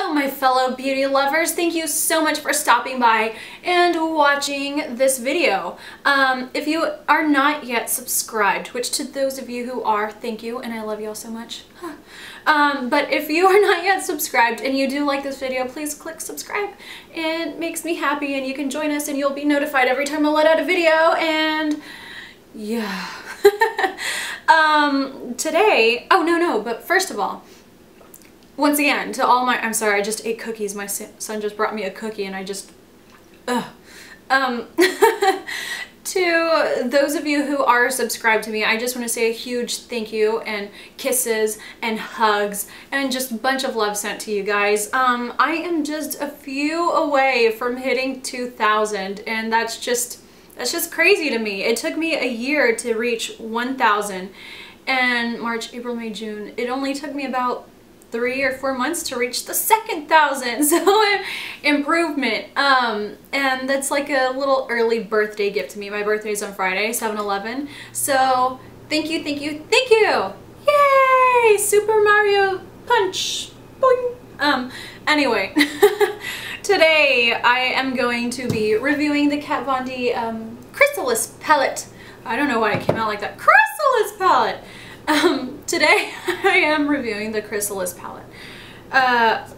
Hello my fellow beauty lovers, thank you so much for stopping by and watching this video. If you are not yet subscribed, which to those of you who are, thank you and I love you all so much. But if you are not yet subscribed and you do like this video, please click subscribe. It makes me happy and you can join us and you'll be notified every time I let out a video. And yeah. Today, but first of all, once again, to all my, I'm sorry, I just ate cookies. My son just brought me a cookie and I just, to those of you who are subscribed to me, I just want to say a huge thank you and kisses and hugs and just a bunch of love sent to you guys. I am just a few away from hitting 2,000 and that's just crazy to me. It took me a year to reach 1,000 and March, April, May, June. It only took me about 3 or 4 months to reach the second 1,000, so improvement. And that's like a little early birthday gift to me. My birthday's on Friday, 7/11. So thank you, thank you, thank you! Yay! Super Mario Punch! Boing! Anyway, today I am going to be reviewing the Kat Von D Chrysalis palette. I don't know why it came out like that. Chrysalis palette! Today I am reviewing the Chrysalis palette.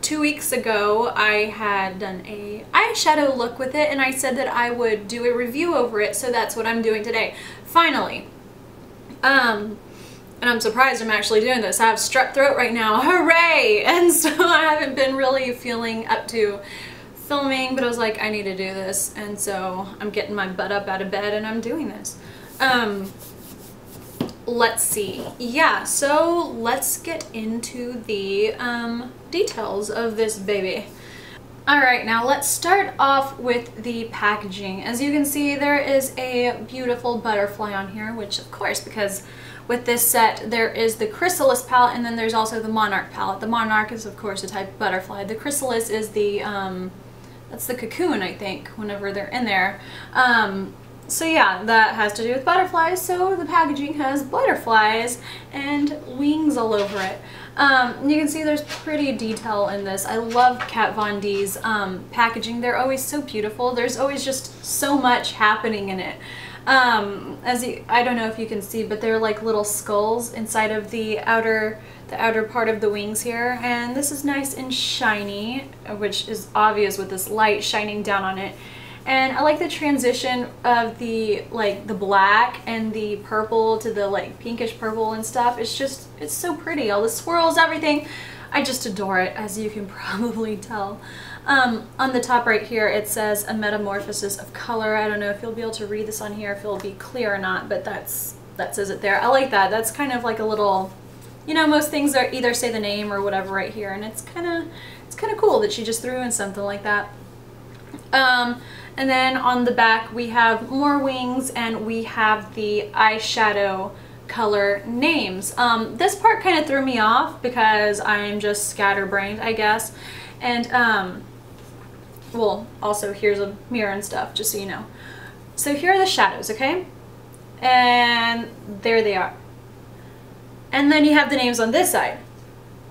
2 weeks ago I had done a eyeshadow look with it and I said that I would do a review over it, so that's what I'm doing today. Finally. And I'm surprised I'm actually doing this. I have strep throat right now. Hooray! And so I haven't been really feeling up to filming, but I was like, I need to do this. And so I'm getting my butt up out of bed and I'm doing this. Let's see. Yeah, so let's get into the details of this baby. Alright, now let's start off with the packaging. As you can see, there is a beautiful butterfly on here, which of course, because with this set there is the Chrysalis palette and then there's also the Monarch palette. The Monarch is of course a type of butterfly. The Chrysalis is the, that's the cocoon I think, whenever they're in there. So yeah, that has to do with butterflies, so the packaging has butterflies and wings all over it. You can see there's pretty detail in this. I love Kat Von D's packaging. They're always so beautiful. There's always just so much happening in it. I don't know if you can see, but they're like little skulls inside of the outer part of the wings here, and this is nice and shiny, which is obvious with this light shining down on it. And I like the transition of the black and the purple to the like pinkish purple and stuff. It's so pretty. All the swirls, everything. I just adore it, as you can probably tell. On the top right here it says a metamorphosis of color. I don't know if you'll be able to read this on here, if it'll be clear or not, but that says it there. I like that. That's kind of like a little, you know, most things are either say the name or whatever right here, and it's kind of cool that she just threw in something like that. And then on the back we have more wings and we have the eyeshadow color names. This part kind of threw me off because I'm just scatterbrained, I guess. And well, also here's a mirror and stuff, just so you know. So here are the shadows, okay? And there they are. And then you have the names on this side.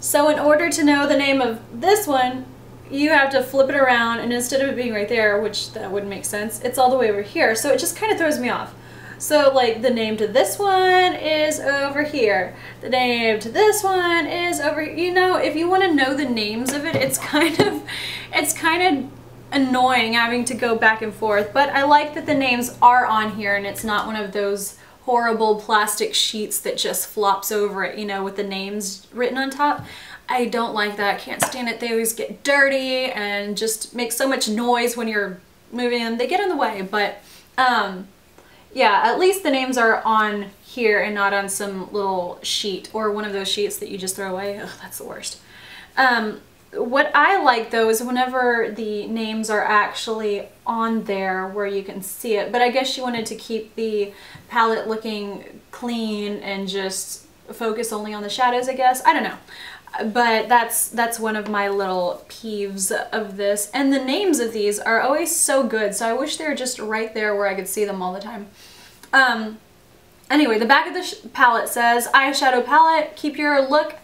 So in order to know the name of this one, you have to flip it around, and instead of it being right there, which that wouldn't make sense, it's all the way over here. So it just kind of throws me off. So like the name to this one is over here. The name to this one is over, you know, if you want to know the names of it, it's kind of annoying having to go back and forth. But I like that the names are on here and it's not one of those horrible plastic sheets that just flops over it, you know, with the names written on top. I don't like that. Can't stand it. They always get dirty and just make so much noise when you're moving them. They get in the way, but yeah, at least the names are on here and not on some little sheet or one of those sheets that you just throw away. Ugh, that's the worst. What I like though is whenever the names are actually on there where you can see it, but I guess she wanted to keep the palette looking clean and just focus only on the shadows, I guess. I don't know. But that's one of my little peeves of this. And the names of these are always so good, so I wish they were just right there where I could see them all the time. Anyway, the back of the palette says, eyeshadow palette, keep your look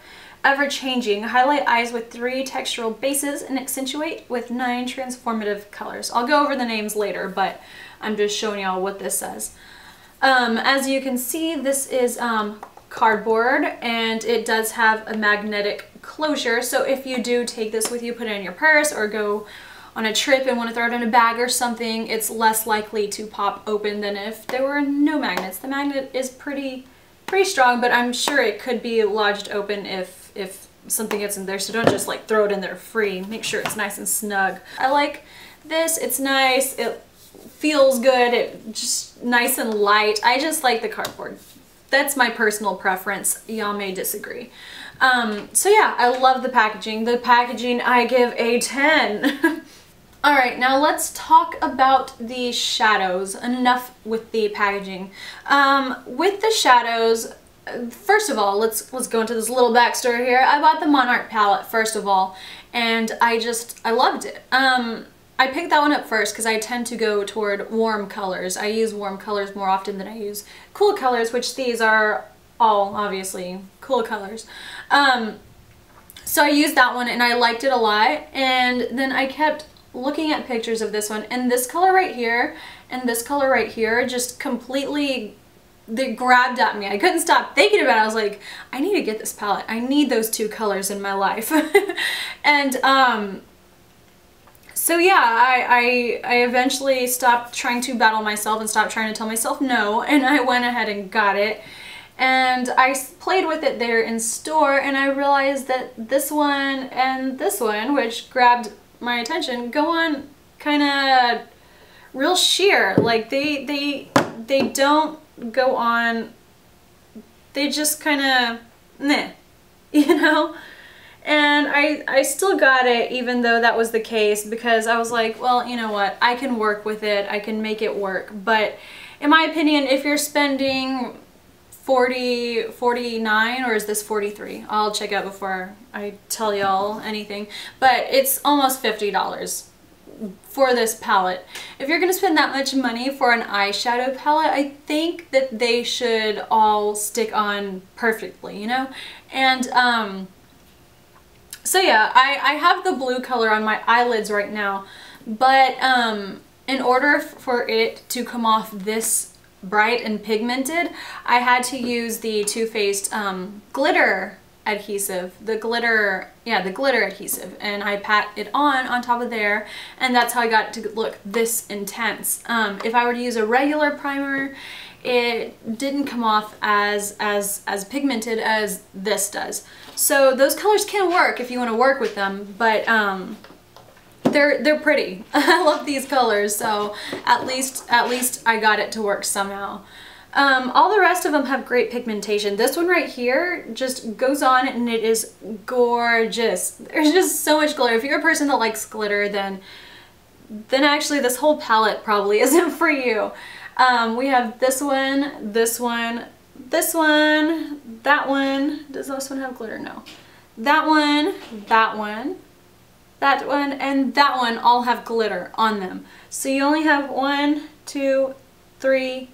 ever-changing. Highlight eyes with 3 textural bases and accentuate with 9 transformative colors. I'll go over the names later, but I'm just showing y'all what this says. As you can see, this is cardboard, and it does have a magnetic closure, so if you do take this with you, put it in your purse, or go on a trip and want to throw it in a bag or something, it's less likely to pop open than if there were no magnets. The magnet is pretty strong, but I'm sure it could be lodged open if something gets in there, so don't just like throw it in there free. Make sure it's nice and snug. I like this. It's nice. It feels good. It just nice and light. I just like the cardboard. That's my personal preference. Y'all may disagree. So yeah, I love the packaging. The packaging I give a 10. Alright, now let's talk about the shadows. Enough with the packaging. With the shadows, first of all, let's go into this little backstory here. I bought the Monarch palette first of all, and I loved it. I picked that one up first because I tend to go toward warm colors. I use warm colors more often than I use cool colors, which these are all obviously cool colors. So I used that one and I liked it a lot, and then I kept looking at pictures of this one, and this color right here and this color right here just completely, they grabbed at me. I couldn't stop thinking about it. I was like, I need to get this palette. I need those 2 colors in my life. And so yeah, I eventually stopped trying to battle myself and stopped trying to tell myself no, and I went ahead and got it. And I played with it there in store, and I realized that this one and this one, which grabbed my attention, go on kind of real sheer. Like they don't go on, they just kind of meh, you know? And I still got it even though that was the case, because I was like, well, you know what, I can work with it, I can make it work. But in my opinion, if you're spending 49, or is this 43? I'll check out before I tell y'all anything, but it's almost $50 for this palette. If you're gonna spend that much money for an eyeshadow palette, I think that they should all stick on perfectly, you know? And so yeah, I have the blue color on my eyelids right now, but in order for it to come off this bright and pigmented, I had to use the Too Faced glitter adhesive, the glitter adhesive, and I pat it on top of there, and that's how I got it to look this intense. If I were to use a regular primer, it didn't come off as pigmented as this does. So those colors can work if you want to work with them, but they're pretty. I love these colors, so at least I got it to work somehow. All the rest of them have great pigmentation. This one right here just goes on and it is gorgeous. There's just so much glitter. If you're a person that likes glitter, then actually this whole palette probably isn't for you. We have this one, this one, this one, that one. Does this one have glitter? No. That one, that one, that one, and that one all have glitter on them. So you only have 1, 2, 3,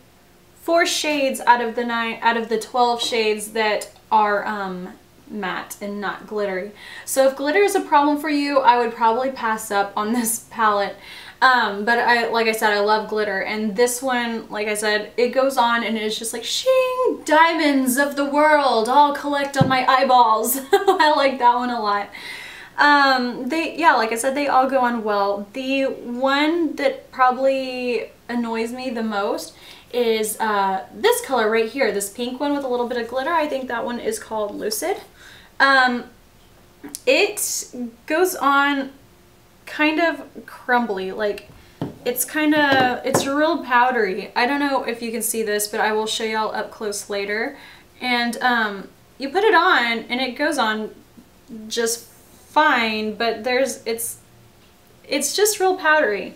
4 shades out of the 12 shades that are matte and not glittery. So if glitter is a problem for you, I would probably pass up on this palette. But like I said, I love glitter, and this one, like I said, it goes on and it's just like shing, diamonds of the world all collect on my eyeballs. I like that one a lot. Yeah, like I said, they all go on well. The one that probably annoys me the most is this color right here, this pink one with a little bit of glitter. I think that one is called Lucid. It goes on kind of crumbly, like it's real powdery. I don't know if you can see this, but I will show y'all up close later. And you put it on and it goes on just fine, but it's just real powdery.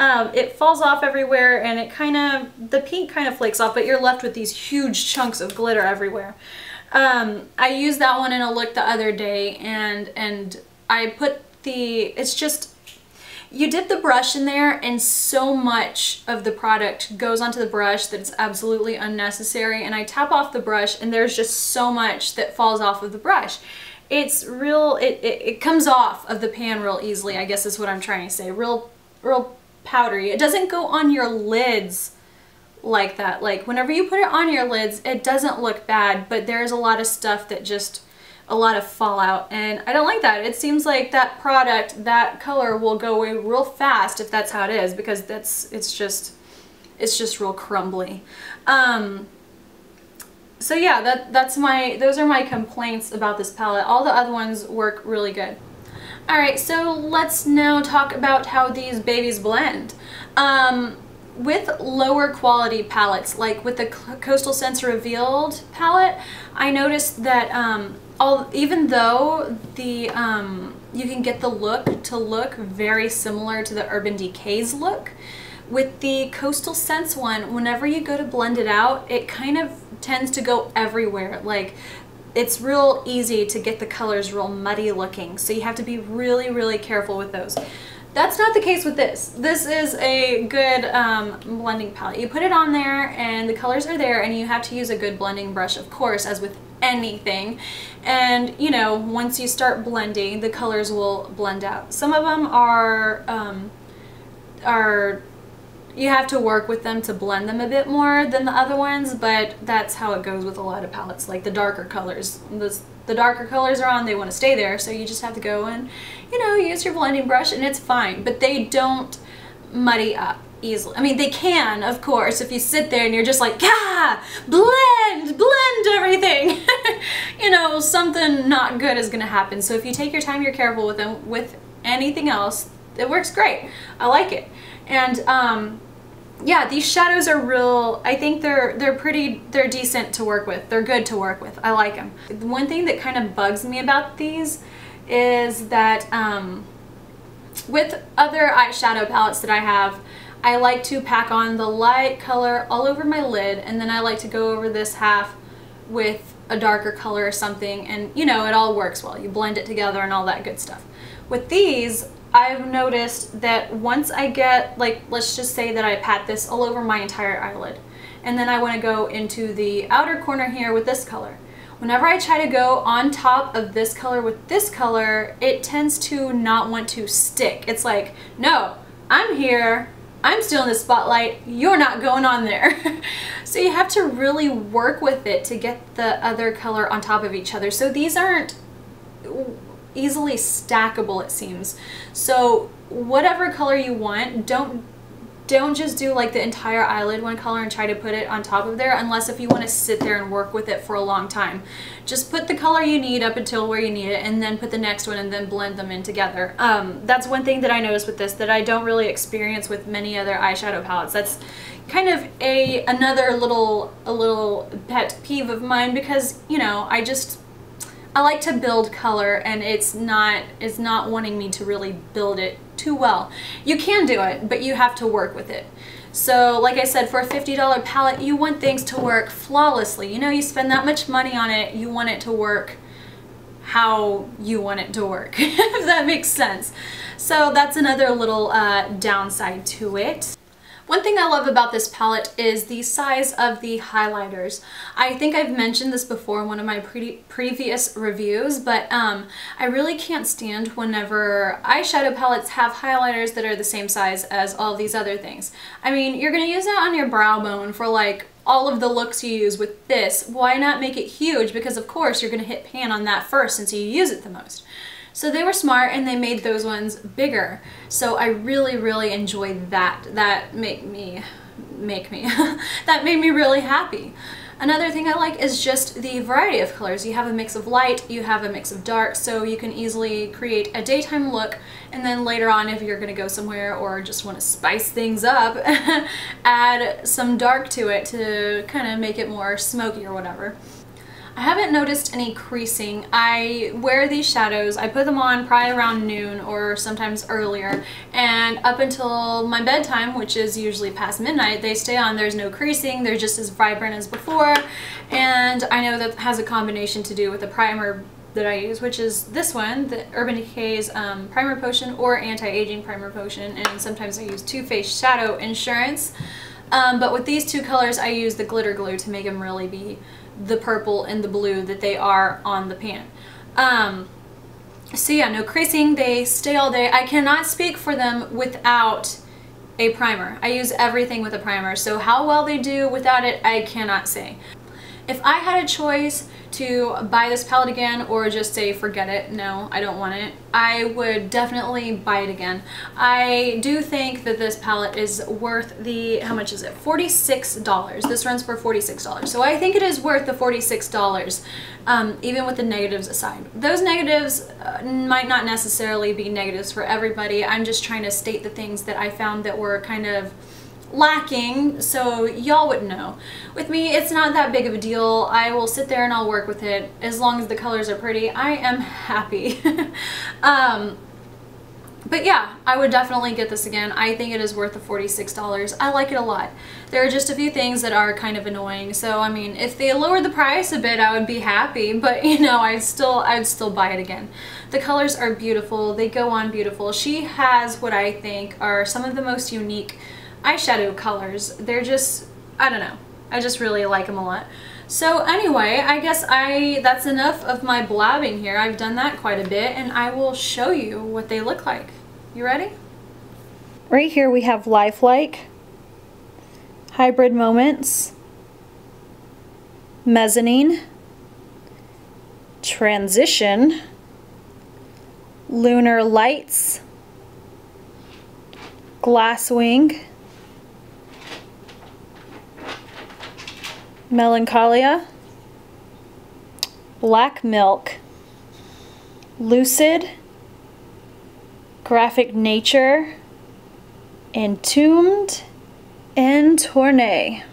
It falls off everywhere, and the pink kind of flakes off, but you're left with these huge chunks of glitter everywhere. I used that one in a look the other day, and I put it's just, you dip the brush in there and so much of the product goes onto the brush that it's absolutely unnecessary, and I tap off the brush and there's just so much that falls off of the brush. it's real, it comes off of the pan real easily, I guess is what I'm trying to say. Real powdery. It doesn't go on your lids like that. Like whenever you put it on your lids, it doesn't look bad, but there's a lot of stuff that just, a lot of fallout, and I don't like that. It seems like that product, that color will go away real fast if that's how it is, because it's just real crumbly. So yeah, those are my complaints about this palette. All the other ones work really good. Alright, so let's now talk about how these babies blend. With lower quality palettes, like with the Coastal Scents Revealed palette, I noticed that even though the you can get the look to look very similar to the Urban Decay's look, with the Coastal Scents one, whenever you go to blend it out, it kind of tends to go everywhere. Like, it's real easy to get the colors real muddy looking, so you have to be really careful with those. That's not the case with this. This is a good blending palette. You put it on there and the colors are there, and you have to use a good blending brush, of course, as with anything. And you know, once you start blending, the colors will blend out. Some of them are you have to work with them to blend them a bit more than the other ones, but that's how it goes with a lot of palettes. Like the darker colors, the darker colors are on, they want to stay there, so you just have to go and, you know, use your blending brush and it's fine. But they don't muddy up easily. I mean, they can, of course, if you sit there and you're just like, ah, blend everything. You know, something not good is gonna happen. So if you take your time, you're careful with them. With anything else, it works great. I like it. And yeah, these shadows are real. I think they're decent to work with. They're good to work with. I like them. One thing that kind of bugs me about these is that with other eyeshadow palettes that I have, I like to pack on the light color all over my lid, and then I like to go over this half with a darker color or something, and you know, it all works well. You blend it together and all that good stuff. With these, I've noticed that once I get, like, let's just say that I pat this all over my entire eyelid, and then I want to go into the outer corner here with this color. Whenever I try to go on top of this color with this color, it tends to not want to stick. It's like, no, I'm here, I'm still in the spotlight, you're not going on there. So you have to really work with it to get the other color on top of each other. So these aren't easily stackable, it seems. So whatever color you want, don't just do like the entire eyelid one color and try to put it on top of there, unless if you want to sit there and work with it for a long time. Just put the color you need up until where you need it, and then put the next one and then blend them in together. That's one thing that I noticed with this that I don't really experience with many other eyeshadow palettes. That's kind of another little pet peeve of mine, because you know, I like to build color, and it's not wanting me to really build it too well. You can do it, but you have to work with it. So like I said, for a $50 palette, you want things to work flawlessly. You know, you spend that much money on it, you want it to work how you want it to work, if that makes sense. So that's another little downside to it. One thing I love about this palette is the size of the highlighters. I think I've mentioned this before in one of my previous reviews, but I really can't stand whenever eyeshadow palettes have highlighters that are the same size as all these other things. I mean, you're gonna use that on your brow bone for like all of the looks you use with this. Why not make it huge? Because of course you're gonna hit pan on that first since you use it the most. So they were smart and they made those ones bigger. So I really enjoyed that. That made me that made me really happy. Another thing I like is just the variety of colors. You have a mix of light, you have a mix of dark, so you can easily create a daytime look, and then later on, if you're gonna go somewhere or just want to spice things up, add some dark to it to kind of make it more smoky or whatever. I haven't noticed any creasing. I wear these shadows, I put them on probably around noon or sometimes earlier, and up until my bedtime, which is usually past midnight, they stay on. There's no creasing, they're just as vibrant as before, and I know that has a combination to do with the primer that I use, which is this one, the Urban Decay's Primer Potion or Anti-Aging Primer Potion, and sometimes I use Too Faced Shadow Insurance. But with these two colors, I use the glitter glue to make them really be the purple and the blue that they are on the pan. So yeah, no creasing, they stay all day. I cannot speak for them without a primer. I use everything with a primer, so how well they do without it, I cannot say. If I had a choice to buy this palette again or just say forget it, no, I don't want it, I would definitely buy it again. I do think that this palette is worth the, how much is it? $46. This runs for $46. So I think it is worth the $46, even with the negatives aside. Those negatives might not necessarily be negatives for everybody. I'm just trying to state the things that I found that were kind of lacking, so y'all would know. With me, it's not that big of a deal. I will sit there and I'll work with it. As long as the colors are pretty, I am happy. But yeah, I would definitely get this again. I think it is worth the $46. I like it a lot. There are just a few things that are kind of annoying, so I mean, if they lowered the price a bit, I would be happy, but you know, I'd still buy it again. The colors are beautiful. They go on beautiful. She has what I think are some of the most unique eyeshadow colors. They're just, I don't know, I just really like them a lot. So anyway, I guess that's enough of my blabbing here. I've done that quite a bit, and I will show you what they look like. You ready? Right here we have Lifelike, Hybrid Moments, Mezzanine, Transition, Lunar Lights, Glasswing, Melancholia, Black Milk, Lucid, Graphic Nature, Entombed, and Tournay.